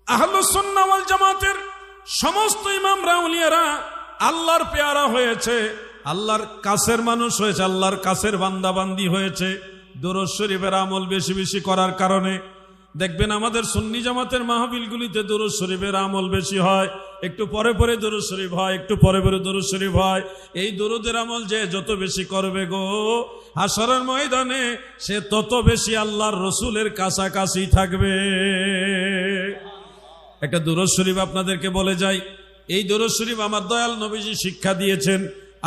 আহলুস সুন্নাহ ওয়াল জামাতের সমস্ত ইমামরা আউলিয়ারা আল্লাহর পেয়ারা হয়েছে, আল্লাহর কাছের মানুষ হয়েছে, আল্লাহর কাছের বান্দাবান্দি হয়েছে দুরূদ শরীফের আমল বেশি বেশি করার কারণে। দেখবেন আমাদের সুন্নি জামাতের মাহফিলগুলিতে দুরূদ শরীফের আমল বেশি হয়, একটু পরে পরে দুরূদ শরীফ হয়, একটু পরে পরে দুরূদ শরীফ হয়। এই দুরূদের আমল যে যত বেশি করবে গো, হাশরের ময়দানে সে তত বেশি আল্লাহর রসুলের কাছাকাছি থাকবে। একটা দুরূদ শরীফ আপনাদেরকে বলে যাই, এই দুরূদ শরীফ আমার দয়াল নবীজি শিক্ষা দিয়েছেন।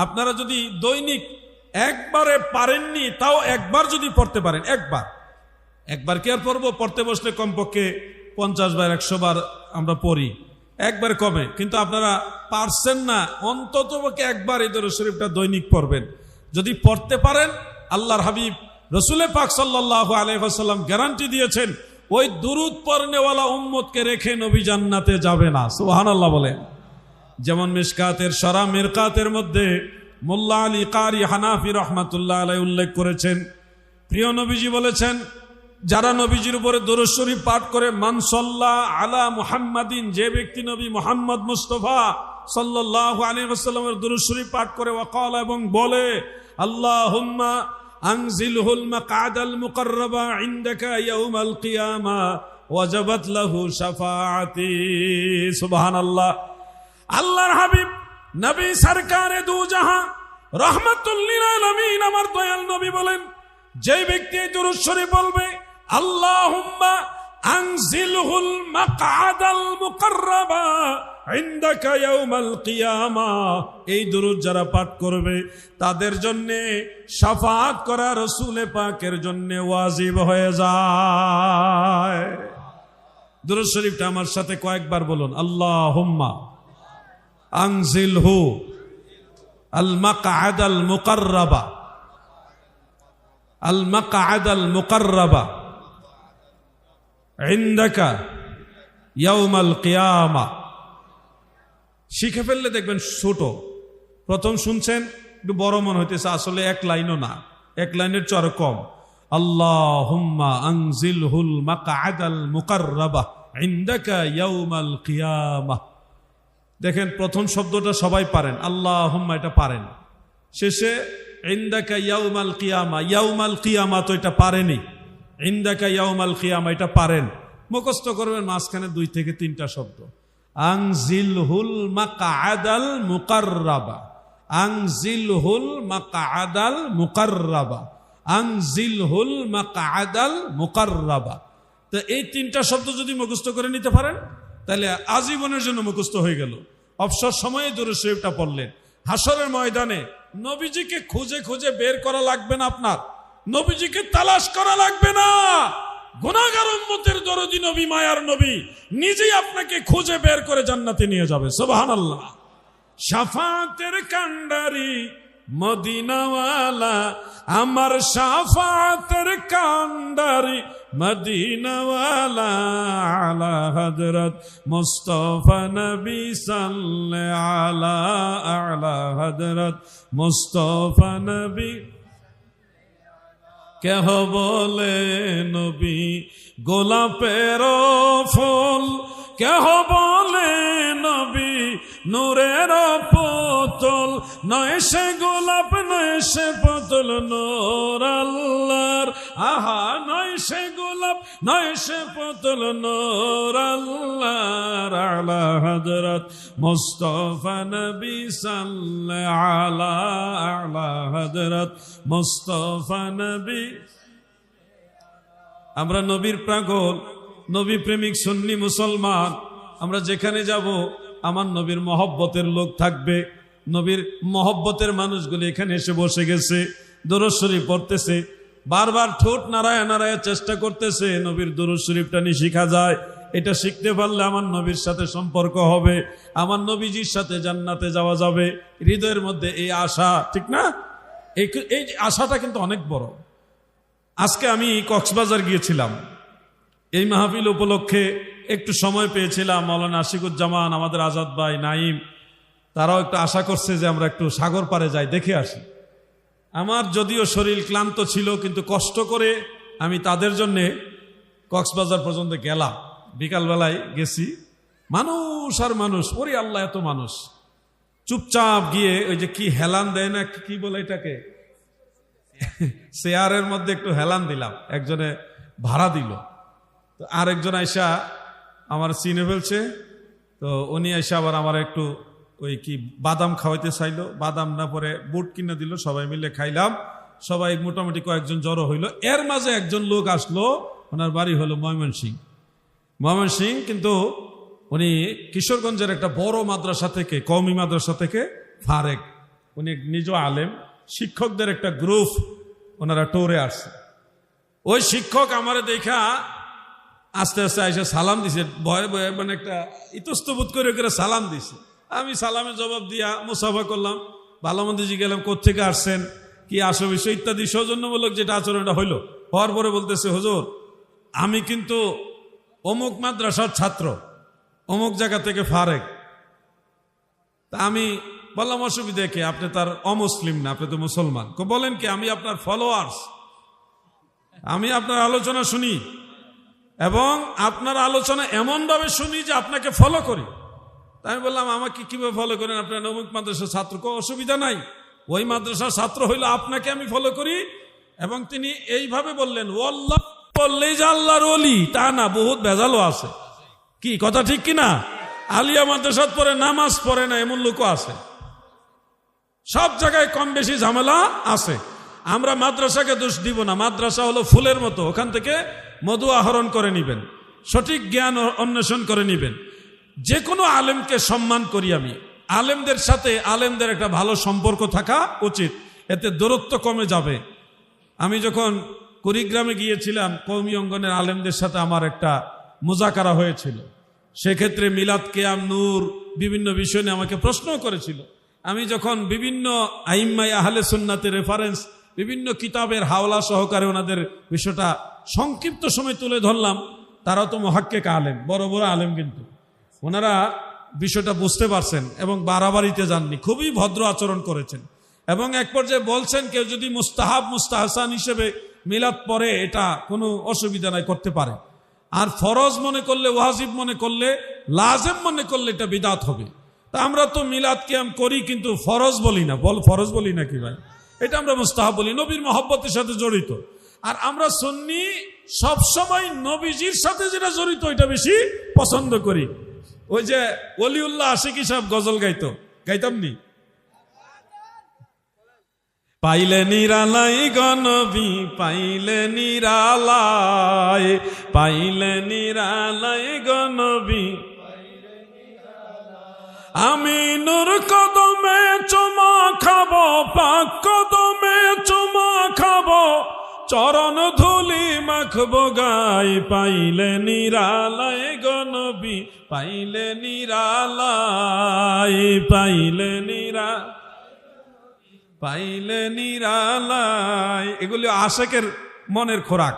আপনারা যদি দৈনিক একবারে পারেননি, তাও একবার যদি পড়তে পারেন, একবার কি আর পড়বো? পড়তে বসলে কমপক্ষে 50 বার 100 বার আমরা পড়ি, একবার কমে। কিন্তু আপনারা পারছেন না, অন্তত একবার এই দুরূদ শরীফটা দৈনিক পড়বেন। যদি পড়তে পারেন, আল্লাহর হাবিব রসুল পাক সাল্লাল্লাহু আলাইহি ওয়াসাল্লাম গ্যারান্টি দিয়েছেন, ওই দুরূদ পড়নেওয়ালা উম্মতকে রেখে নবী জান্নাতে যাবে না। সুবহানাল্লাহ বলেন। যেমন মিশকাতের শরা মিরকাতের মধ্যে মোল্লা আলী কারি হানাফি রহমাতুল্লাহ আলাইহি উল্লেখ করেছেন, প্রিয় নবীজি বলেছেন, যারা নবীজির উপরে দুরূদ শরীফ পাঠ করে, মান সাল্লা আলা মুহাম্মাদিন, যে ব্যক্তি নবী মুহাম্মদ মুস্তাফা সাল্লাল্লাহু আলাইহি ওয়াসাল্লামের দুরূদ শরীফ পাঠ করে, ওয়াকাল, এবং বলে, আল্লাহুম্মা আনজিলহুল মাকআদাল মুকাররাবা ইনদাকা ইয়াউমাল কিয়ামা ওয়াজাবাত লাহু শাফাআতি। সুবহানাল্লাহ। আল্লাহর হাবিব নবী সরকারে দু জাহান রাহমাতুল লিল আলামিন আমার দয়াল নবী বলেন, যে ব্যক্তি এই দুরূদ শরীফ বলবে, আল্লাহুম্মা আনজিলহুল মাকআদাল মুকাররাবা ইনদাকা ইয়াউমাল কিয়ামা, এই দুরূদ যারা পাঠ করবে তাদের জন্য শাফাআত করা রাসূল পাকের জন্য ওয়াজিব হয়ে যায়। দুরূদ শরীফটা আমার সাথে কয়েকবার বলুন, আল্লাহুম্মা আনজিলহু আল মাকআদাল মুকাররাবা, আল মাকআদাল মুকাররাবা ইনদাকা ইয়াউমাল কিয়ামা। শিখে ফেললে দেখবেন ছোট, প্রথম শুনছেন একটু বড় মনে হইতেছে, আসলে এক লাইনও না, এক লাইনের চেয়ে কম। আল্লাহুম্মা আনজিলহুল মাকআদাল মুকাররাবা ইনদাকা ইয়াউমাল কিয়ামা। দেখেন প্রথম শব্দটা সবাই পারেন, আল্লাহুম্মা এটা পারেন, শেষে ইনদাকা ইয়াউমাল কিয়ামা, ইয়াউমাল কিয়ামা তো এটা পারেনি, ইনদাকা ইয়াউমাল কিয়ামা এটা পারেন। মুখস্থ করবেন মাঝখানে 2 থেকে 3টা শব্দ, আনজিলহুল মাকআদাল মুকাররাবা, আনজিলহুল মাকআদাল মুকাররাবা, আনজিলহুল মাকআদাল মুকাররাবা। তো এই 3টা শব্দ যদি মুখস্থ করে নিতে পারেন, তাহলে আজীবনের জন্য মুখস্থ হয়ে গেল। অবসর সময়ে দুরূদ শরীফটা পড়লেন। হাশরের ময়দানে নবীজিকে খুঁজে খুঁজে বের করা লাগবে না, আপনার নবীজিকে তালাশ করা লাগবে না। গুনাহগার উম্মতের দরদি নবী, মায়ার নবী নিজেই আপনাকে খুঁজে বের করে জান্নাতে নিয়ে যাবে। সুবহানাল্লাহ। শাফাতের কান্ডারি মদিনাওয়ালা, আমার শাফাতের কান্ডারি মদিনাওয়ালা, আলা হযরত মুস্তাফা নবী সাল্লাল্লাহু আলা, আলা হযরত মুস্তাফা নবী। কেহ বলে নবী গোলাপের ফুল, কেহ বলে নবী নূরের পুতুল, নয় সে গোলাপ নয় সে পুতুল নূর আল্লাহর, আহা নয় সে গোলাপ নয় সে পুতুল নূর আল্লাহর, আলা হযরত মুস্তাফা নবী সাল্লাল্লাহু আলা, আলা হযরত মুস্তাফা নবী। আমরা নবীর পাগল, নবী প্রেমিক সুন্নি মুসলমান। আমরা যেখানে যাব আমার নবীর মহব্বতের লোক থাকবে। নবীর মহব্বতের মানুষগুলি এখানে এসে বসে গেছে, দুরূদ শরীফ পড়তেছে, বারবার ঠোঁট নাড়ায় নাড়ায় চেষ্টা করতেছে নবীর দুরূদ শরীফটা নিয়ে শিখা যায়। এটা শিখতে পারলে আমার নবীর সাথে সম্পর্ক হবে, আমার নবীজির সাথে জান্নাতে যাওয়া যাবে। হৃদয়ের মধ্যে এই আশা, ঠিক না? এই আশাটা কিন্তু অনেক বড়। আজকে আমি কক্সবাজার গিয়েছিলাম, এই মাহফিল উপলক্ষে একটু সময় পেয়েছিলাম। মাওলানা আশিকুজ্জামান, আমাদের আজাদ ভাই, নাইম, তারাও একটু আশা করছে যে আমরা একটু সাগর পাড়ে যাই, দেখে আসি। আমার যদিও শরীর ক্লান্ত ছিল, কিন্তু কষ্ট করে আমি তাদের জন্যে কক্সবাজার পর্যন্ত গেলাম। বিকালবেলায় গেছি, মানুষ আর মানুষ, ওরে আল্লাহ এত মানুষ। চুপচাপ গিয়ে ওই যে কি হেলান দেয় না, কি বলে এটাকে, চেয়ারের মধ্যে একটু হেলান দিলাম, একজনে ভাড়া দিল। তো আরেকজন আইসা আমার চিনে ফেলছে, তো উনি আইসা আবার আমার একটু ওই কি বাদাম খাওয়াইতে চাইলো, বাদাম না পরে বুট কিনে দিল, সবাই মিলে খাইলাম। সবাই মোটামুটি কয়েকজন জড়ো হইল। এর মাঝে একজন লোক আসলো, ওনার বাড়ি হলো ময়মনসিং, কিন্তু উনি কিশোরগঞ্জের একটা বড় মাদ্রাসা থেকে, কওমি মাদ্রাসা থেকে ফারেক, উনি নিজ আলেম, শিক্ষকদের একটা গ্রুপ ওনারা ট্যুরে আসছে। ওই শিক্ষক আমারে দেখা আস্তে আস্তে এসে সালাম দিছে, ভয়ে ভয়ে মানে একটা ইতস্তবোধ করে করে সালাম দিছে। আমি সালামের জবাব দিয়া মুসাফা করলাম, ভালো মন্দ জিজ্ঞেলাম কোত্থেকে আসছেন, কি আসো বিষয় ইত্যাদি সৌজন্যমূলক যেটা আচরণটা হইলো। হওয়ার পরে বলতেছে, হুজুর আমি কিন্তু অমুক মাদ্রাসার ছাত্র, অমুক জায়গা থেকে ফারেক। তা আমি বললাম অসুবিধা কি, আপনি তার অমুসলিম না, আপনি তো মুসলমান। বলেন কি, আমি আপনার ফলোয়ার্স, আমি আপনার আলোচনা শুনি এবং আপনার আলোচনা এমন ভাবে শুনি যে আপনাকে ফলো করি। তাই আমি বললাম, আমাকে কিভাবে ফলো করেন, আপনার অমুক মাদ্রাসার ছাত্র। অসুবিধা নাই, ওই মাদ্রাসার ছাত্র হইলো আপনাকে আমি ফলো করি। এবং তিনি এইভাবে বললেন, ওয়াল্লাহ বললেই যে আল্লাহর ওলি তা না, বহুত ভেজালও আছে। কি কথা ঠিক কিনা? আলিয়া মাদ্রাসাত পড়ে, নামাজ পড়ে না এমন লোকও আছে। সব জায়গায় কম বেশি ঝামেলা আছে। আমরা মাদ্রাসাকে দোষ দিব না, মাদ্রাসা হলো ফুলের মতো, ওখান থেকে মধু আহরণ করে নিবেন, সঠিক জ্ঞান অন্বেষণ করে নিবেন। যে কোনো আলেমকে সম্মান করি আমি, আলেমদের সাথে আলেমদের একটা ভালো সম্পর্ক থাকা উচিত, এতে দূরত্ব কমে যাবে। আমি যখন কুড়িগ্রামে গিয়েছিলাম, কওমি অঙ্গনের আলেমদের সাথে আমার একটা মুজাকারা হয়েছিল। সেক্ষেত্রে মিলাদ, কিয়াম, নূর বিভিন্ন বিষয় নিয়ে আমাকে প্রশ্নও করেছিল। আমি যখন বিভিন্ন আইম্মায়ে আহলে সুন্নাতের রেফারেন্স, বিভিন্ন কিতাবের হাওলা সহকারে ওনাদের বিষয়টা সংক্ষিপ্ত সময় তুলে ধরলাম, তারা তো মুহাক্কিক আলেম, বড় বড় আলেম, কিন্তু ওনারা বিষয়টা বুঝতে পারছেন এবং বাড়াবাড়িতে যাননি, খুবই ভদ্র আচরণ করেছেন। এবং এক পর্যায়ে বলছেন, কেউ যদি মুস্তাহাব মুস্তাহসান হিসেবে মিলাদ পড়ে, এটা কোনো অসুবিধা নাই, করতে পারে। আর ফরজ মনে করলে, ওয়াজিব মনে করলে, লাজেম মনে করলে এটা বিদাত হবে। তা আমরা তো মিলাদ কিয়াম করি, কিন্তু ফরজ বলি না, ফরজ বলি না কি ভাই, এটা আমরা মুস্তাহাব বলি, নবীর মহব্বতের সাথে জড়িত। আর আমরা সুন্নি সবসময় নবীজির সাথে যেটা জড়িত এটা বেশি পছন্দ করি। ওই যে ওলিউল্লাহ আশিকি সাহেব গজল গাইতাম নি, পাইলে নিরালাই গনবী, পাইলে নিরালায়, পাইলে নিরালাই গনবী, আমি নূর কদমে চুমা খাবো, পাক কদমে চুমা খাবো, চরণ ধুলি মাখবো গাই, পাইলে নিরালায় গনবী, পাইলে নিরালায়, পাইলে পাইলে নিরালায়। এগুলি আশেকের মনের খোরাক।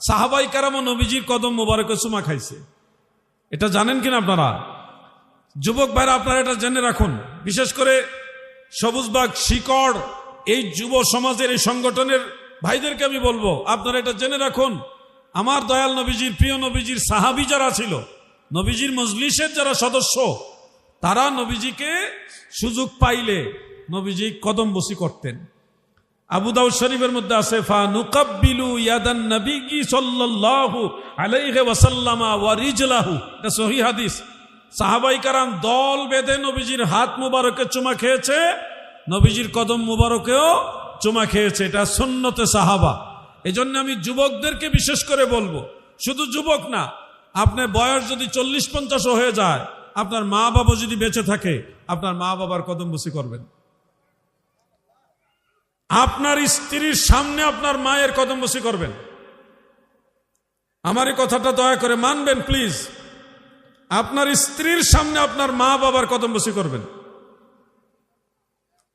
সাহাবাই কারাম নবীজির কদম মোবারকে চুমা খাইছে, এটা জানেন কিনা আপনারা? যুবক ভাইরা, আপনারা এটা জেনে রাখুন। বিশেষ করে সবুজবাগ, শিকড়, এই যুব সমাজের এই সংগঠনের ভাইদেরকে আমি বলবো, আপনারা এটা জেনে রাখুন। আমার দয়াল নবীজির, প্রিয় নবীজির সাহাবী যারা ছিল, নবীজির মজলিসের যারা সদস্য, তারা নবীজিকে সুযোগ পাইলে নবীজি কদম বসি করতেন। আবু দাউদ শরীফের মধ্যে আছে, ফা নুকাব্বিলু ইয়াদান নবী সাল্লাল্লাহু আলাইহি ওয়াসাল্লাম ওয়া রিজলাহু, এটা সহিহ হাদিস। সাহাবাই কারাম দল বেঁধে নবীজির হাত মুবারকে চুমা খেয়েছে, নবীজির কদম মুবারকেও চুমা খেয়েছে, এটা সুন্নতে সাহাবা। এজন্য আমি যুবকদেরকে বিশেষ করে বলবো, শুধু যুবক না, আপনার বয়স যদি 40-50 হয়ে যায়, আপনার মা বাবা যদি বেঁচে থাকে, আপনার মা বাবার কদম বসি করবেন। আপনার স্ত্রীর সামনে আপনার মায়ের কদম বসি করবেন। আমার এই কথাটা দয়া করে মানবেন প্লিজ। আপনার স্ত্রীর সামনে আপনার মা বাবার কদম বসি করবেন,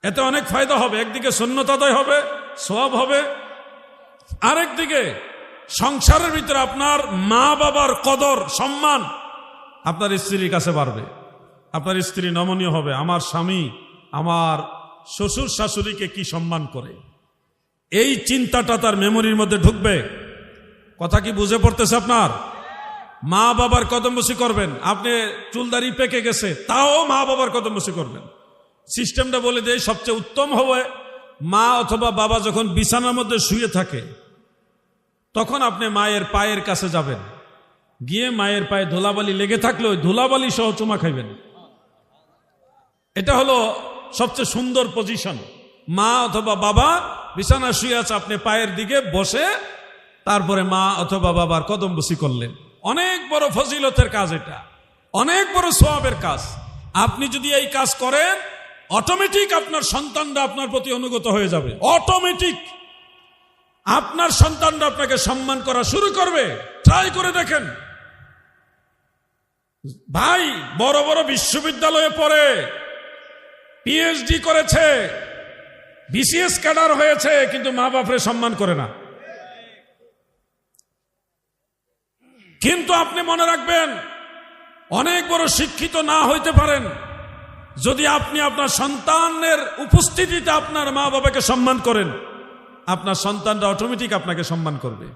এতে অনেক ফায়দা হবে। একদিকে সুন্নত আদায় হবে, সওয়াব হবে, আরেকদিকে সংসারের ভিতরে আপনার মা বাবার কদর, সম্মান আপনার স্ত্রীর কাছে বাড়বে। আপনার স্ত্রী নমনীয় হবে, আমার স্বামী আমার শ্বশুর শাশুড়িকে কি সম্মান করে, এই চিন্তাটা তার মেমোরির মধ্যে ঢুকবে। কথা কি বুঝে পড়তেছে আপনার? মা বাবার কদমবুসি করবেন। আপনি চুলদারি পেকে গেছে, তাও মা বাবার কদমবুসি করবেন। সিস্টেমটা বলে দেয়, সবচেয়ে উত্তম হবে মা অথবা বাবা যখন বিছানার মধ্যে শুয়ে থাকে তখন আপনি মায়ের পায়ের কাছে যাবেন, গিয়ে মায়ের পায়ে ধুলাবালি লেগে থাকলে ওই ধুলাবালি সহ চুমা খাইবেন। এটা হলো সবচেয়ে সুন্দর পজিশন। মা অথবা বাবা বিছানা শুয়ে আছে, আপনি পায়ের দিকে বসে তারপরে মা অথবা বাবার কদমবুসি করলেন। অনেক বড় ফজিলতের কাজ, এটা অনেক বড় সওয়াবের কাজ। আপনি যদি এই কাজ করেন অটোমেটিক আপনার সন্তানরা আপনার প্রতি অনুগত হয়ে যাবে। অটোমেটিক আপনার সন্তানরা আপনাকে সম্মান করা শুরু করবে। ট্রাই করে দেখেন। ভাই বড় বড় বিশ্ববিদ্যালয়ে পড়ে, পিএইচডি করেছে, বিসিএস ক্যাডার হয়েছে, কিন্তু মা বাপরে সম্মান করে না। কিন্তু আপনি মনে রাখবেন, অনেক বড় শিক্ষিত না হইতে পারেন, যদি আপনি আপনার সন্তানের উপস্থিতিতে আপনার মা বাবাকে সম্মান করেন, আপনার সন্তানরা অটোমেটিক আপনাকে সম্মান করবে।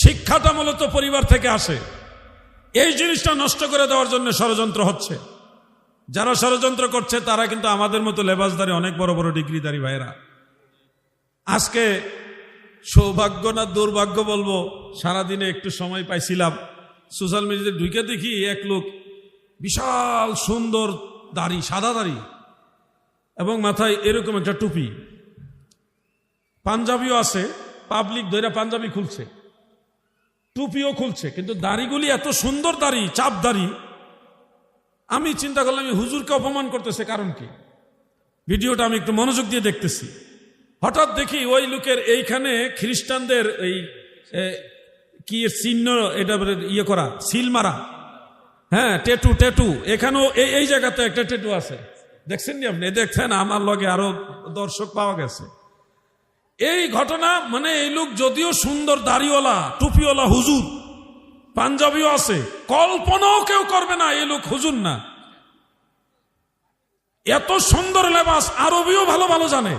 শিক্ষাটা মূলত পরিবার থেকে আসে। এই জিনিসটা নষ্ট করে দেওয়ার জন্য ষড়যন্ত্র হচ্ছে। যারা ষড়যন্ত্র করছে তারা কিন্তু আমাদের মতো লেবাসদারি, অনেক বড় বড় ডিগ্রিধারী ভাইরা। আজকে সৌভাগ্য না দুর্ভাগ্য বলবো, সারাদিনে একটু সময় পাইছিলাম, সোশ্যাল মিডিয়াতে ঢুকে দেখি এক লোক বিশাল সুন্দর দাড়ি, সাদা দাড়ি, এবং মাথায় এরকম একটা টুপি, পাঞ্জাবিও আছে, পাবলিক ধরে পাঞ্জাবি খুলছে, টুপিও খুলছে, কিন্তু দাড়িগুলি এত সুন্দর দাড়ি, চাপ দাড়ি। আমি চিন্তা করলাম এই হুজুরকে অপমান করতেছে, কারণ কি? ভিডিওটা আমি একটু মনোযোগ দিয়ে দেখতেছি। হঠাৎ দেখি ওই লোকের এইখানে খ্রিস্টানদের এই কি চিহ্ন, এটা ইয়ে করা, সিল মারা, হ্যাঁ, টেটু টেটু, এখানেও এই জায়গাতে একটা টেটু আছে। দেখছেন নি আপনি? দেখছেন, আমার লগে আরো দর্শক পাওয়া গেছে। এই ঘটনা, মানে এই লোক যদিও সুন্দর দাড়িওয়ালা, টুপিওয়ালা হুজুর, পাঞ্জাবিও আছে, কল্পনাও কেউ করবে না এই লোক হুজুর না। এত সুন্দর লেবাস, আরবিও ভালো ভালো জানে,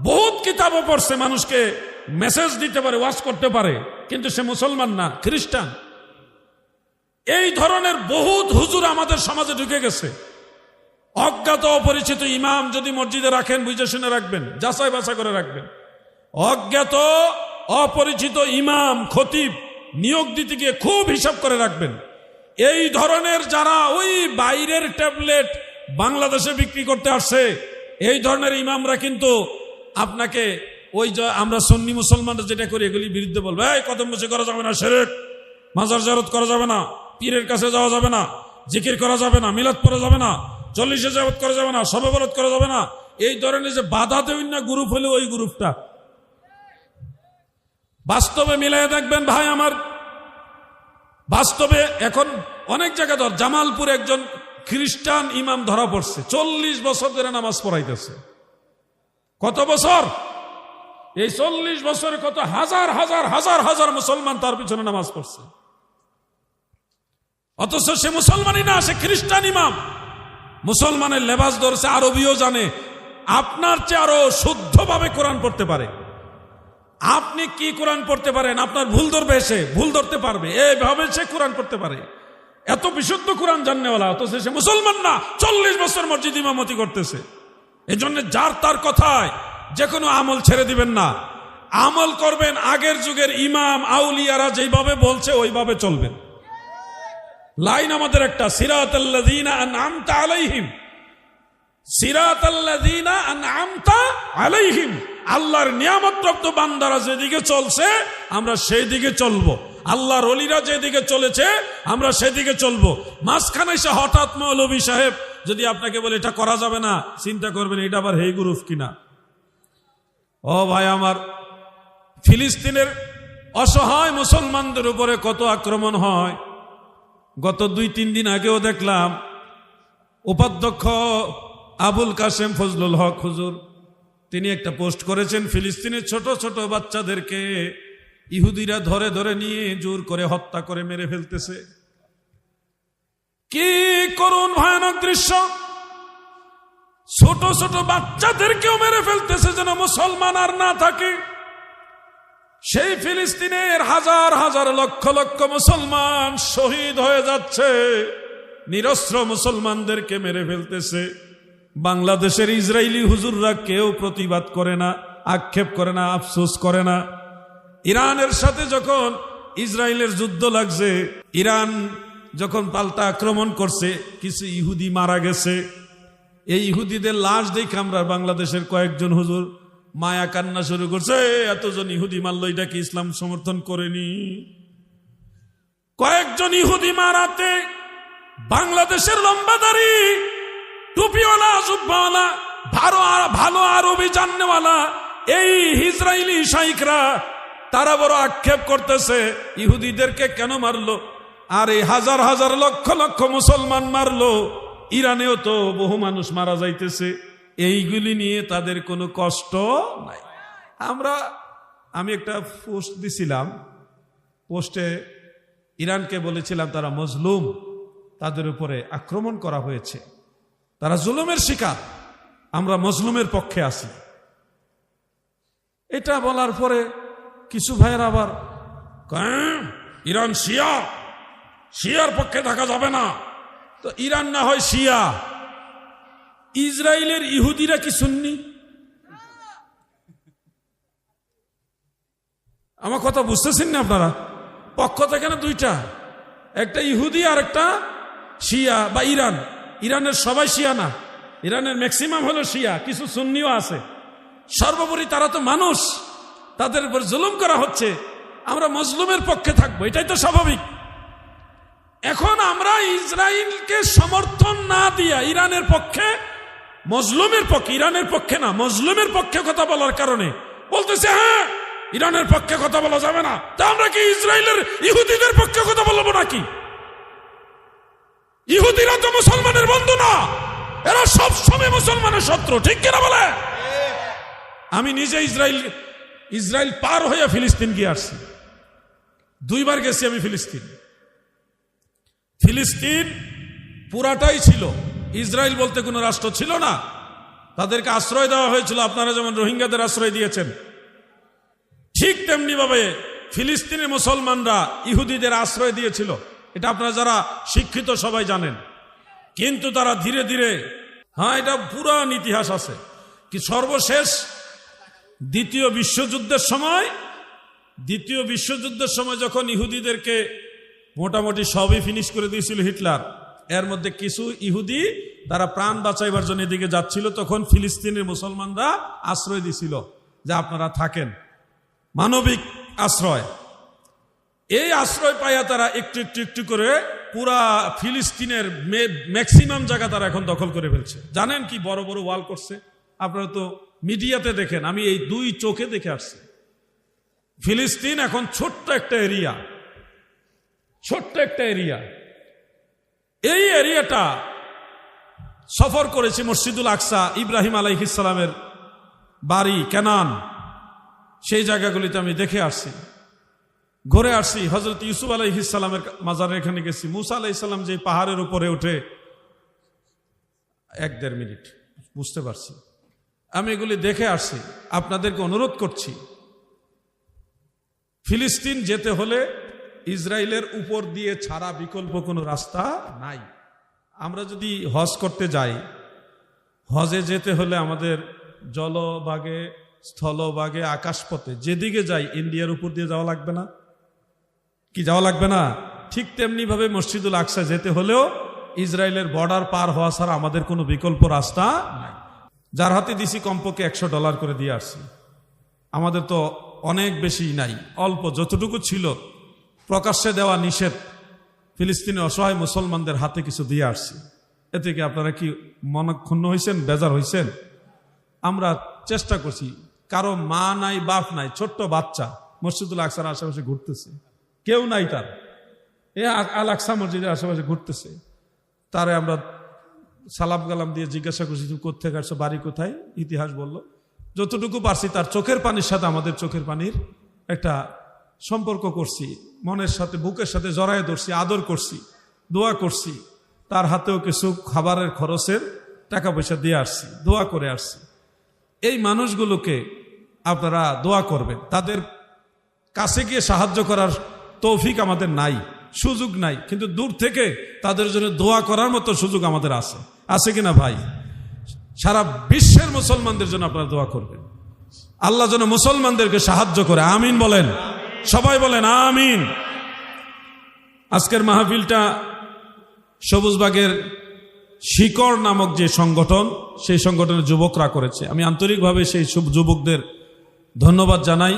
বহুত কিতাবও পড়ছে, মানুষকে মেসেজ দিতে পারে, ওয়াজ করতে পারে, কিন্তু সে মুসলমান না, খ্রিস্টান। এই ধরনের বহুত হুজুর আমাদের সমাজে ঢুকে গেছে। অজ্ঞাত অপরিচিত ইমাম যদি মসজিদে রাখেন, বুঝে শুনে রাখবেন, যাচাই বাছাই করে রাখবেন। অজ্ঞাত অপরিচিত ইমাম, খতিব নিয়োগ দিতে গিয়ে খুব হিসাব করে রাখবেন। এই ধরনের যারা ওই বাইরের ট্যাবলেট বাংলাদেশে বিক্রি করতে আসছে, এই ধরনের ইমামরা কিন্তু আপনাকে ওই যে আমরা সুন্নি মুসলমানরা যেটা করি এগুলির বিরুদ্ধে বলবে, এই কদমবুসি করা যাবে না, শিরক, মাজার জিয়ারত করা যাবে না, পীরের কাছে যাওয়া যাবে না, জিকির করা যাবে না, মিলাদ পড়া যাবে না, 40 জাবত করা যাবে না, শবে বরাত করা যাবে না। এই ধরনের যে বাধা দেবেন না গ্রুপ হলে, ওই গ্রুপটা বাস্তবে মিলাই দেখবেন ভাই আমার। বাস্তবে এখন অনেক জায়গা ধর, জামালপুরে একজন খ্রিস্টান ইমাম ধরা পড়ছে, 40 বছর ধরে নামাজ পড়াইতেছে। কত বছর? এই 40 বছরে কত হাজার হাজার হাজার হাজার মুসলমান তার পিছনে নামাজ পড়ছে, অথচ সে মুসলমানই না, সে খ্রিস্টান ইমাম। মুসলমানের লেবাস ধরছে, আরবিও জানে, আপনার চেয়ে আরো শুদ্ধভাবে কোরআন পড়তে পারে। আপনি কি কোরআন পড়তে পারেন? আপনার ভুল ধরবে, সে ভুল ধরতে পারবে, এইভাবে সে কোরআন পড়তে পারে। এত বিশুদ্ধ কোরআন জাননেওয়ালা, অথচ সে মুসলমান না, 40 বছর মসজিদ ইমামতি করতেছে। এজন্য যার তার কথায় যে কোনো আমল ছেড়ে দিবেন না, আমল করবেন আগের যুগের ইমাম আউলিয়ারা যেভাবে বলছে ওইভাবে চলবেন। লাইন আমাদের একটা, সিরাতাল্লাযীনা আন'আমতা আলাইহিম, সিরাতাল্লাযীনা আন'আমতা আলাইহিম। আল্লাহর নিয়ামতপ্রাপ্ত বান্দারা যেদিকে চলছে আমরা সেই দিকে চলবো, আল্লাহর ওলিরা যেদিকে চলেছে আমরা সেদিকে চলবো। মাঝখানে এসে হঠাৎ মৌলভী সাহেব যদি আপনাকে বলে এটা করা যাবে না, চিন্তা করবেন এটা আবার হেই গ্রুপ কিনা। ও ভাই আমার, ফিলিস্তিনের অসহায় মুসলমানদের উপরে কত আক্রমণ হয়। গত 2-3 দিন আগেও দেখলাম উপাধ্যক্ষ আবুল কাসেম ফজলুল হক হুজুর, তিনি একটা পোস্ট করেছেন, ফিলিস্তিনের ছোট ছোট বাচ্চাদেরকে ইহুদিরা ধরে ধরে নিয়ে জোর করে হত্যা করে মেরে ফেলতেছে। কি করুণ ভয়ানক দৃশ্য! ছোট ছোট বাচ্চাদেরকেও মেরে ফেলতেছে যেন মুসলমান আর না থাকে। সেই ফিলিস্তিনের হাজার হাজার লক্ষ লক্ষ মুসলমান শহীদ হয়ে যাচ্ছে, নিরস্ত্র মুসলমানদেরকে মেরে ফেলতেছে। বাংলাদেশের ইসরায়েলি হুজুররা কেউ প্রতিবাদ করে না, আক্ষেপ করে না, আফসোস করে না। ইরানের সাথে যখন ইসরায়েলের যুদ্ধ লাগছে, ইরান যখন পাল্টা আক্রমণ করছে, কিছু ইহুদি মারা গেছে। এই ইহুদিদের লাশ দেখে আমরা বাংলাদেশের কয়েকজন হুজুর মায়া কান্না শুরু করছে, এতজন ইহুদি মারল, এটা কি ইসলাম সমর্থন করেনি? কয়েকজন ইহুদি মারাতে বাংলাদেশের লম্বাদারি টুপিওয়ালা জুব্বাওয়ালা ভালো আরবি জাননেওয়ালা এই ইসরায়েলি শাইখরা তারা বড় আক্ষেপ করতেছে ইহুদিদেরকে কেন মারলো, আর এই হাজার হাজার লক্ষ লক্ষ মুসলমান মারলো। ইরানেও তো বহু মানুষ মারা যাইতেছে, এইগুলি নিয়ে তাদের কোনো কষ্ট নাই। আমি একটা পোস্ট দিছিলাম, পোস্টে ইরানকে বলেছিলাম তারা মজলুম, তাদের উপরে আক্রমণ করা হয়েছে, তারা জুলুমের শিকার, আমরা মজলুমের পক্ষে আছি। এটা বলার পরে কিছু ভাইয়ের আবার ইরান শিয়ার পক্ষে থাকা যাবে না, তো ইরান না হয় শিয়া, ইসরায়েলের ইহুদিরা কি সুন্নি? আমার কথা বুঝতেছেন না আপনারা? পক্ষ থেকে না দুইটা, একটা ইহুদি আর একটা শিয়া বা ইরান। ইরানের সবাই শিয়া না, ইরানের ম্যাক্সিমাম হলো শিয়া, কিছু সুন্নিও আছে। সর্বোপরি তারা তো মানুষ, তাদের উপর জুলুম করা হচ্ছে, আমরা মজলুমের পক্ষে থাকবো, এটাই তো স্বাভাবিক। এখন আমরা ইসরায়েলকে সমর্থন না দিয়া ইরানের পক্ষে, মজলুমের পক্ষে, ইরানের পক্ষে না মজলুমের পক্ষে কথা বলার কারণে বলতেছে হ্যাঁ ইরানের পক্ষে কথা বলা যাবে না, তা আমরা কি ইসরায়েলের ইহুদিদের পক্ষে কথা বলবো নাকি? ইহুদিরা তো মুসলমানের বন্ধু না, এরা সব সময় মুসলমানের শত্রু, ঠিক কিনা বলে? আমি নিজে ইসরায়েল পার হয়ে ফিলিস্তিন গিয়ে আসছি, 2 বার গেছি আমি ফিলিস্তিন পুরাটাই ছিল, ইসরায়েল বলতে কোনো রাষ্ট্র ছিল না, তাদেরকে আশ্রয় দেওয়া হয়েছিল। আপনারা যেমন রোহিঙ্গাদের আশ্রয় দিয়েছেন, ঠিক তেমনি ভাবে ফিলিস্তিনের মুসলমানরা ইহুদিদের আশ্রয় দিয়েছিল। এটা আপনারা যারা শিক্ষিত সবাই জানেন। কিন্তু তারা ধীরে ধীরে, হ্যাঁ এটা পুরান ইতিহাস আছে, কি সর্বশেষ দ্বিতীয় বিশ্বযুদ্ধের সময় যখন ইহুদিদেরকে মোটামুটি সবই ফিনিশ করে দিয়েছিল হিটলার, এর মধ্যে কিছু ইহুদি তারা প্রাণ বাঁচাইবার জন্য এদিকে যাচ্ছিল, তখন ফিলিস্তিনের মুসলমানরা আশ্রয় দিছিল যে আপনারা থাকেন, মানবিক আশ্রয়। এই আশ্রয় পাইয়া তারা একটু একটু একটু করে পুরা ফিলিস্তিনের ম্যাক্সিমাম জায়গা তারা এখন দখল করে ফেলছে। জানেন কি বড় বড় ওয়াল করছে, আপনারা তো মিডিয়াতে দেখেন, আমি এই 2 চোখে দেখে আসছি। ফিলিস্তিন এখন ছোট্ট একটা এরিয়া, এই এরিয়াটা সফর করেছি। মসজিদুল আকসা, ইব্রাহিম আলাইহিস সালামের বাড়ি, কেনান, সেই জায়গাগুলিতে আমি দেখে আসছি, ঘুরে আসছি। হযরত ইউসুফ আলাইহিস সালামের মাজারের এখানে গেছি। মুসা আলাইহিস সালাম যে পাহাড়ের উপরে উঠে 1-1.5 মিনিট বুঝতে পারছি, আমি এগুলি দেখে আসছি। আপনাদেরকে অনুরোধ করছি, ফিলিস্তিন যেতে হলে ইসরায়েলের উপর দিয়ে ছাড়া বিকল্প কোনো রাস্তা নাই। আমরা যদি হজ করতে যাই, হজে যেতে হলে আমাদের জলভাগে, স্থলভাগে, আকাশপথে যেদিকে যাই ইন্ডিয়ার উপর দিয়ে যাওয়া লাগবে না? কি যাওয়া লাগবে না? ঠিক তেমনি ভাবে মসজিদুল আকসা যেতে হলেও ইসরায়েলের বর্ডার পার হওয়া ছাড়া আমাদের কোনো বিকল্প রাস্তা নাই। যার হাতে দিছি কমপক্ষে $100 করে দিয়ে আসছি। আমাদের তো অনেক বেশি নাই, অল্প যতটুকু ছিল প্রকাশ্যে দেওয়া নিষেধ, ফিলিস্তিনের অসহায় মুসলমানদের হাতে কিছু দিয়ে আসছি। এতে কি আপনারা কি মনক্ষুণ্ণ হয়েছেন, বেজার হয়েছেন? আমরা চেষ্টা করছি, কারো মা নাই, বাপ নাই, ছোট্ট বাচ্চা মসজিদুল আকসার আশেপাশে ঘুরতেছে, কেউ নাই তার, এ আল আকসা মসজিদের আশেপাশে ঘুরতেছে। তারে আমরা সালাম গালাম দিয়ে জিজ্ঞাসা করছি, তুমি কোথেকে আসছো, বাড়ি কোথায়, ইতিহাস বলল। যতটুকু পারছি তার চোখের পানির সাথে আমাদের চোখের পানির একটা সম্পর্ক করছি, মনের সাথে বুকের সাথে জড়ায় ধরছি, আদর করছি, দোয়া করছি। তার হাতেও কিছু খাবারের খরচের টাকা পয়সা দিয়ে আসছি, দোয়া করে আসছি। এই মানুষগুলোকে আপনারা দোয়া করবেন, তাদের কাছে গিয়ে সাহায্য করার তৌফিক আমাদের নাই, সুযোগ নাই, কিন্তু দূর থেকে তাদের জন্য দোয়া করার মতো সুযোগ আমাদের আছে। আছে কিনা ভাই? সারা বিশ্বের মুসলমানদের জন্য আপনারা দোয়া করবেন, আল্লাহ যেন মুসলমানদেরকে সাহায্য করে। আমিন বলেন, সবাই বলেন আমিন। আজকের মাহফিলটা সবুজবাগের শিকড় নামক যে সংগঠন, সেই সংগঠনের যুবকরা করেছে। আমি আন্তরিকভাবে সেই সব যুবকদের ধন্যবাদ জানাই,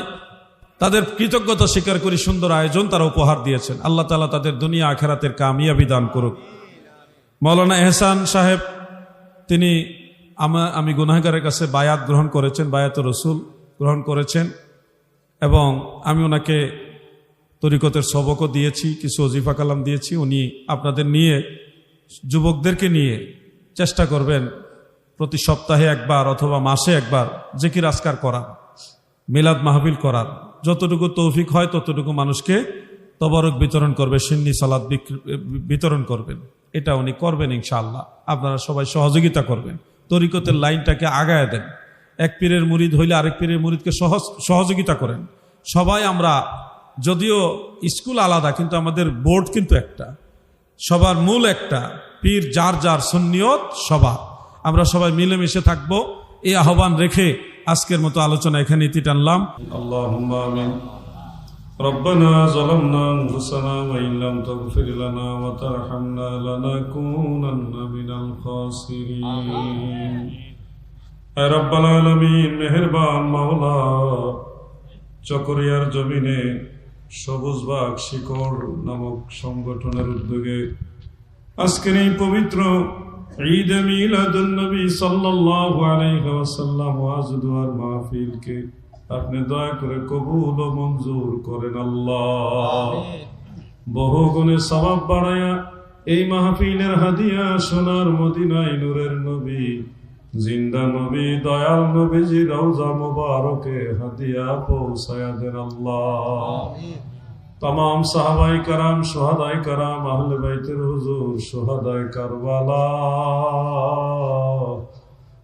তাদের কৃতজ্ঞতা স্বীকার করি। সুন্দর আয়োজন তারা উপহার দিয়েছেন। আল্লাহ তাআলা তাদের দুনিয়া আখিরাতের কামিয়াবি দান করুক। মাওলানা এহসান সাহেব, তিনি আমি গুনাহগারের কাছে বায়াত গ্রহণ করেছেন, বায়াত রসুল গ্রহণ করেছেন, এবং আমি ওনাকে তরিকতের সবকও দিয়েছি, কিছু ওজিফা কালাম দিয়েছি। উনি আপনাদের নিয়ে, যুবকদেরকে নিয়ে চেষ্টা করবেন প্রতি সপ্তাহে একবার অথবা মাসে একবার জিকির আজকার করার, মিলাদ মাহফিল করার। যতটুকু তৌফিক হয় ততটুকু মানুষকে তবারক বিতরণ করবে, সিন্নি সালাত বিতরণ করবেন। এটা উনি করবেন ইনশাআল্লাহ। আপনারা সবাই সহযোগিতা করবেন, তরিকতের লাইনটাকে আগায় দেন। এক পীরের মুরিদ হইলে আরেক পীরের মুরিদকে সহযোগিতা করেন। সবাই আমরা, যদিও স্কুল আলাদা, কিন্তু আমাদের বোর্ড কিন্তু একটা, সবার মূল একটা, পীর যার যার, সুন্নিয়ত সবার। আমরা সবাই মিলেমিশে থাকবো, এই আহ্বান রেখে আজকের মতো আলোচনা এখানে ইতি টানলাম। আল্লাহুম্মা আমিন। রব্বানা যালামনা আনফুসানা ওয়া ইন লাম তাগফির লানা ওয়া তারহামনা লানাকুনান্না মিনাল খাসিরিন। হে রব্বাল আলামিন, মেহেরবান মাওলা, চকরিয়ার জমিনে সবুজবাগ শিকড় নামক সংগঠনের উদ্যোগে আজকের এই পবিত্র ঈদ মিলাদুন নবী সাল্লাল্লাহু আলাইহি ওয়াসাল্লাম ওয়াজ দুআর মাহফিলকে আপনি দয়া করে কবুল ও মঞ্জুর করেন আল্লাহ। বহু গুণে সওয়াব বাড়ায়া এই মাহফিলের হাদিয়া সোনার মদিনায় নূরের নবী, জিন্দা নবী, দয়াল নবীজি রওজা মুবারকে হাদিয়া পৌঁছায়া দেন আল্লাহ। तमाम साहबाए कराम, शुहदाए कराम, अहले बैतेर हुजूर, शुहदाए करबाला,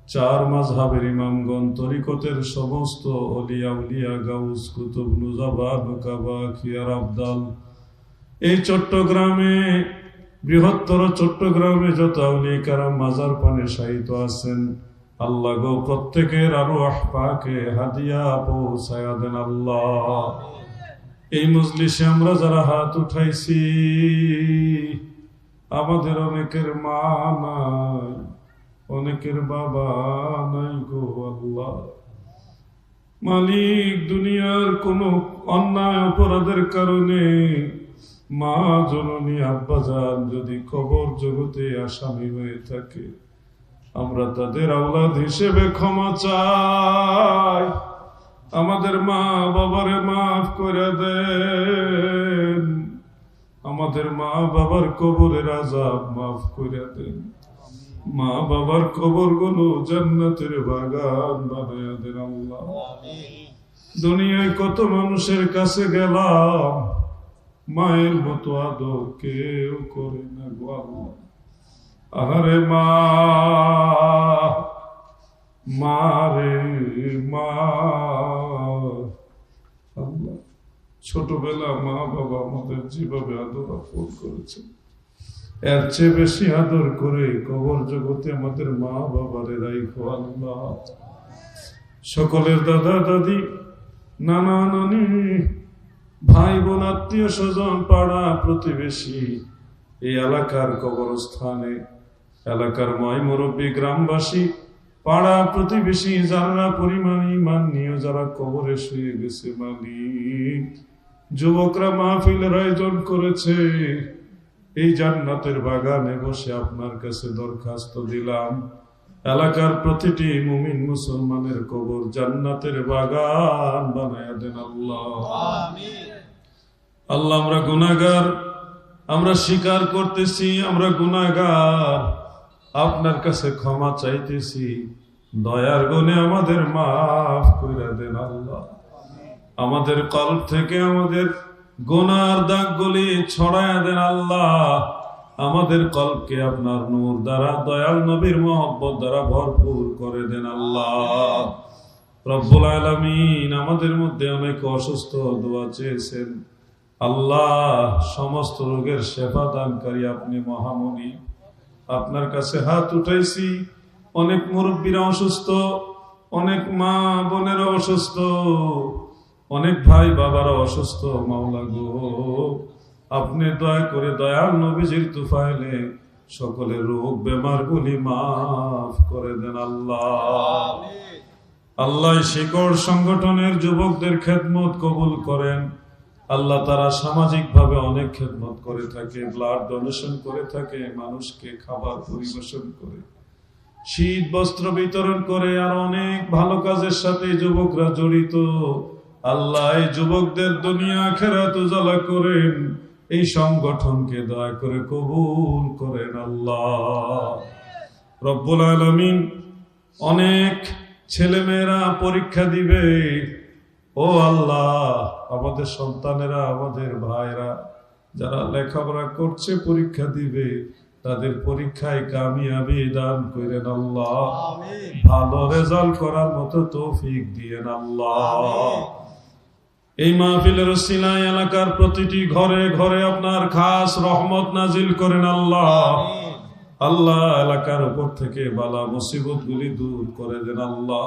चार मजहबेर इमामगण, तरिकतेर समस्त अलिया उलिया, गाउस, कुतुब, नुजाबा, नुकाबा, खियार आबदाल, এই চট্টগ্রামে, বৃহত্তর চট্টগ্রামে যত আউলিয়া কারাম মাজার পানে শায়িত আছেন, আল্লাহ গো প্রত্যেকের আরওয়াহ পাকে হাদিয়া পৌঁছায়া দেন আল্লাহ। এই মজলিসে আমরা যারা হাত উঠাইছি, আমাদের অনেকের মা নাই, অনেকের বাবা নাই গো আল্লাহ। মালিক, দুনিয়ার কোন অন্যায় অপরাধের কারণে মা জননী আব্বাজান যদি কবর জগতে আসামি হয়ে থাকে, আমরা তাদের আওলাদ হিসেবে ক্ষমা চাই। আমাদের মা বাবারে মাফ করে দেন, আমাদের মা বাবার কবরের আযাব মাফ করে দেন, মা বাবার কবর গুলো জান্নাতের বাগান বানায়া দেন আল্লাহ। দুনিয়ায় কত মানুষের কাছে গেলাম, মায়ের মতো আদর কেউ করে না গো আল্লাহ। আহারে মা, মারে মা আল্লাহ, ছোটবেলা মা বাবা আমাদের যেভাবে আদর আপন করেছে, এর চেয়ে বেশি আদর করে কবর জগতে আমাদের মা বাবারে রাইখো আল্লাহ। সকলের দাদা দাদি, নানা নানি, ভাই বোন, আত্মীয় স্বজন, পাড়া প্রতিবেশী, এই এলাকার কবরস্থানে, এলাকার ময় মুরব্বী, গ্রামবাসী, পাড়া প্রতিবেশী, যারা পরিমাণ ঈমান নিয়ে যারা কবরে শুয়ে গেছে, মালিক, যুবকরা মাহফিলের আয়োজন করেছে, এই জান্নাতের বাগানে বসে আপনার কাছে দরখাস্ত দিলাম, এলাকার প্রতিটি মুমিন মুসলমানের কবর জান্নাতের বাগান বানায়া দেন আল্লাহ। আল্লাহ, আমরা গুনাহগার, আমরা স্বীকার করতেছি আমরা গুনাহগার, আপনার কাছে ক্ষমা চাইতেছি, দয়ার গুণে আমাদের মাফ করে দেন আল্লাহ। আমাদের কলব থেকে আমাদের গুনার দাগগুলি ছড়ায়া দেন আল্লাহ। আমাদের কলবকে আপনার নূর দ্বারা, দয়াল নবীর মহব্বত দ্বারা ভরপুর করে দেন আল্লাহ। রব্বুল আলামিন আমাদের মধ্যে অনেক অসুস্থ দোয়া চেয়েছেন। আল্লাহ, সমস্ত রোগের শেফা দানকারী আপনি মহামণি। আপনার কাছে হাত উঠাইছি। অনেক মুরব্বীরা অসুস্থ, অনেক মা বোনেরা অসুস্থ, অনেক ভাই বাবারা অসুস্থ। মাওলা গো, আপনি দয়া করে দয়াল নবীজির তুফাইলে সকলের রোগ বেমারগুলি মাফ করে দেন আল্লাহ। আল্লাহ, শিকড় সংগঠনের যুবকদের খেদমত কবুল করেন আল্লাহ। তারা সামাজিক ভাবে অনেক খেদমত করে থাকে, ব্লাড ডোনেশন করে থাকে, মানুষকে খাবার পরিবেশন করে, শীত বস্ত্র বিতরণ করে, আর অনেক ভালো কাজের সাথে যুবকরা জড়িত। আল্লাহ, এই যুবকদের দুনিয়া আখিরাত উজালা করেন। এই সংগঠনকে দয়া করে কবুল করেন আল্লাহ। রব্বুল আলামিন, অনেক ছেলে মেয়েরা পরীক্ষা দিবে। ও আল্লাহ, আমাদের সন্তানেরা, আমাদের ভাইরা যারা লেখাপড়া করছে, পরীক্ষা দিবে, তাদের পরীক্ষায় কামিয়াবি দান করেন আল্লাহ। ভালো রেজাল্ট করার মতো তৌফিক দিয়েন আল্লাহ। এই মাহফিলের উসিলায় এলাকার প্রতিটি ঘরে ঘরে আপনার খাস রহমত নাজিল করেন আল্লাহ। আল্লাহ, এলাকার উপর থেকে বালা মুসিবত গুলি দূর করে দেন আল্লাহ।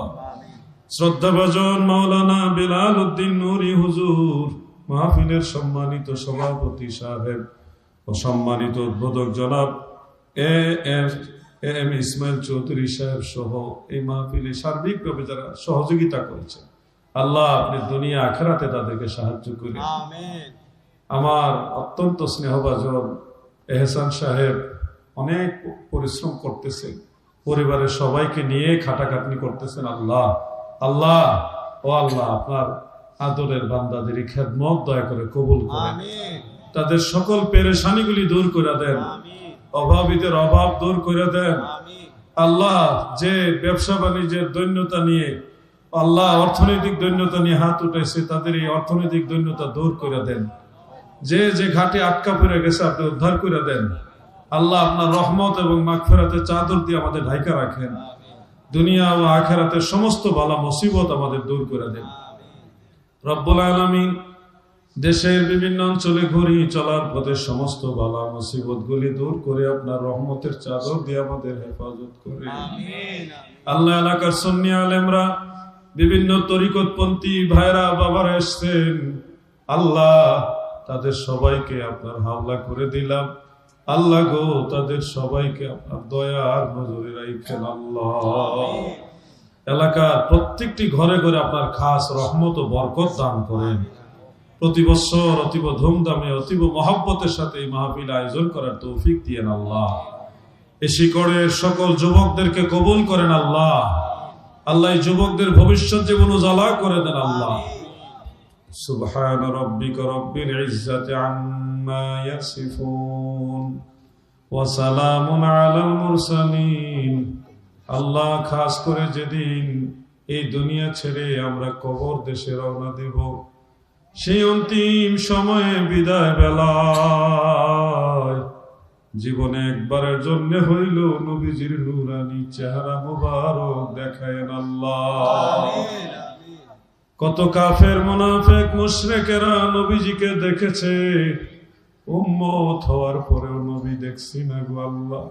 শ্রদ্ধাভাজন মাওলানা বিলাল উদ্দিন নুরি হুজুর, মাহফিলের সম্মানিত সভাপতি সাহেব ও সম্মানিত উদ্বোধক জনাব এম ইসমাইল চৌধুরী সাহেব সহ এই মাহফিলে সার্বিকভাবে যারা সহযোগিতা করেছেন, আল্লাহ আপনি দুনিয়া আখিরাতে তাদেরকে সাহায্য করেন। আমার অত্যন্ত স্নেহভাজন এহসান সাহেব অনেক পরিশ্রম করতেছেন, পরিবারের সবাইকে নিয়ে খাটাখাটনি করতেছেন। আল্লাহ আল্লাহ ও আল্লাহ, আপনার আদরের বান্দাদের খেদমত দয়া করে কবুল করেন। তাদের সকল পেরেশানিগুলি দূর করে দেন, অভাবীদের অভাব দূর করে দেন। আল্লাহ, যে ব্যবসা বাণিজ্যের দৈন্যতা নিয়ে, আল্লাহ অর্থনৈতিক দৈন্যতা নিয়ে হাত উঠেছে, তাদের এই অর্থনৈতিক দৈন্যতা দূর করে দেন। যে যে ঘাটে আটকা পড়ে গেছে আপনি উদ্ধার করে দেন। আল্লাহ, আপনার রহমত এবং মাগফিরাতের চাদর দিয়ে আমাদের ঢাকা রাখেন। দুনিয়া ও আখিরাতের সমস্ত বালা মুসিবত আমাদের দূর করে দেন। রব্বুল আলামিন, দেশের বিভিন্ন অঞ্চলে ঘুরি চলার পথে সমস্ত বালা মুসিবত গুলি দূর করে আপনার রহমতের চাদর দিয়ে আমাদের হেফাজত করে। আল্লাহ, এলাকার সুন্নি আলেমরা, বিভিন্ন তরিকতপন্থী ভাইরা বাবারা এসছেন, আল্লাহ তাদের সবাইকে আপনার হাওলা করে দিলাম। আল্লাহ গো, তাদের সবাইকে আপনার দয়া আর নজরে রাখেন আল্লাহ। এলাকার প্রত্যেকটি ঘরে ঘরে আপনার খাস রহমত ও বরকত দান করেন। প্রতি বছর অতীব ধুমধামে, অতীব মহব্বতের সাথে এই মাহফিল আয়োজন করার তৌফিক দিয়েন আল্লাহ। এই শিকড়ের সকল যুবকদেরকে কবুল করেন আল্লাহ। আল্লাহ, এই যুবকদের ভবিষ্যৎ জীবন উজালা করে দেন আল্লাহ। সুবহান রাব্বিকা রাব্বিল ইজ্জাতি আম্মা ইয়াসিফুন ওয়া সালামুন আলাল মুরসালিন। আল্লাহ, খাস করে যেদিন এই দুনিয়া ছেড়ে আমরা কবর দেশে রওনা দেব, সেই অন্তিম সময়ে বিদায় বেলায় জীবনে একবারের জন্য হইল নবীজির নূরানি চেহারা মুবারক দেখায়েন আল্লাহ। কত কাফের মুনাফিক মুশরিকেরা নবীজিকে দেখেছে, উম্মত হওয়ার পরেও নবী দেখছি না গো আল্লাহ।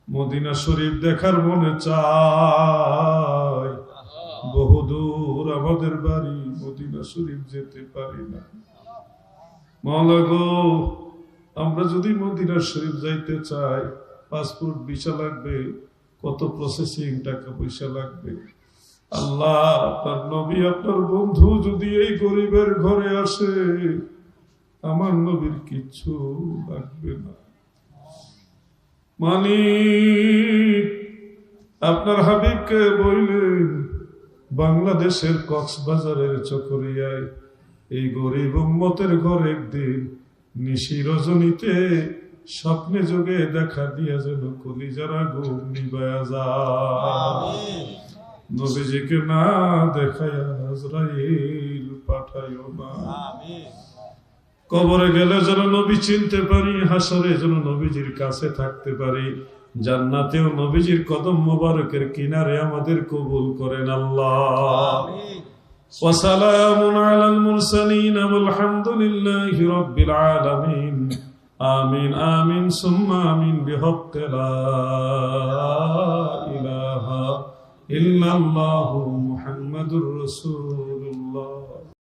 মদিনা শরীফ দেখার মনে চায়, বহুদূর আমাদের বাড়ি, মদিনা শরীফ যেতে পারি না। মাওলা গো, আমরা যদি মদিনা শরীফ যাইতে চাই, পাসপোর্ট ভিসা লাগবে, কত প্রসেসিং টাকা পয়সা লাগবে। আল্লাহ, আপনার নবী আপনার বন্ধু যদি এই গরিবের ঘরে আসে, আমার নবীর কিচ্ছু লাগবে না। মালিক, আপনার হাবিবকে বললেন বাংলাদেশের কক্সবাজারের চকরিয়ায় এই গরিব উম্মতের ঘরে একদিন নিশি রজনীতে স্বপ্নে যোগে দেখা দিয়া যেন কলিজারা ঘুম নিবায়া যায়। নবীজিকে না দেখায়া আজরাইল পাঠাইও না। কবরে গেলে যেন নবী চিনতে পারি, হাসরে যেন নবীজির কাছে থাকতে পারি। জান্নাতেও নবীজির কদম মোবারকের কিনারে আমাদের কবুল করেন আল্লাহ। وسلام على المرسلين والحمد لله رب العالمين آمين آمين ثم آمين بحق لا إله إلا الله محمد رسول الله